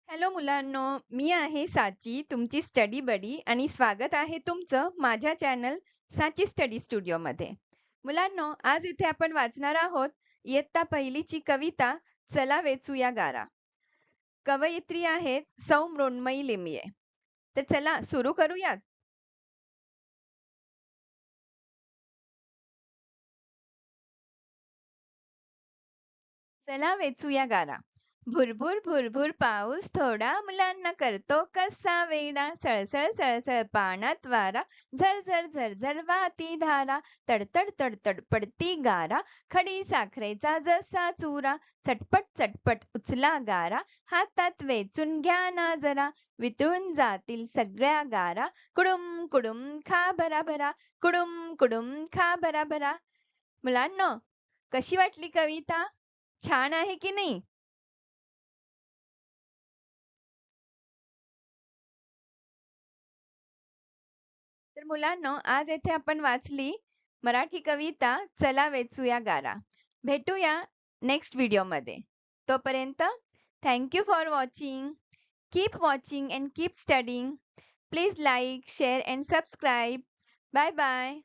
Hello मुलांनो, मी आहे साची, तुमची स्टडी बडी आणि स्वागत आहे तुमचं माझ्या चॅनल साची स्टडी स्टुडिओमध्ये. मुलांनो, आज इथे आपण वाचणार आहोत इयत्ता पहिलीची कविता चला वेचूया गारा. कवयित्री आहेत सौ मृण्मयी लिमये. तर चला सुरू करूयात. चला वेचूया गारा. भुरभुर भुरभुर पाऊस थोडा मुलांना करतो कसा वेडा. सळसळ सळसळ पाण्यात वारा, झरझर झरझर वाहती धारा. तडतड तडतड पडती गारा, खडी साखरेचा जसा चुरा. चटपट चटपट उचला गारा, हातात वेचून घ्या ना जरा. वितळून जातील सगळ्या गारा, कुडुम कुडुम खा भरा भरा. कुडुम कुडुम खा भरा भरा. मुलांनो, कशी वाटली कविता? छान आहे की नाही? तर मुलांनो, आज येथे आपण वाचली मराठी कविता चला वेचूया गारा. भेटूया नेक्स्ट व्हिडिओमध्ये. तोपर्यंत thank you for watching. Keep watching and keep studying. Please like, share and subscribe. Bye bye.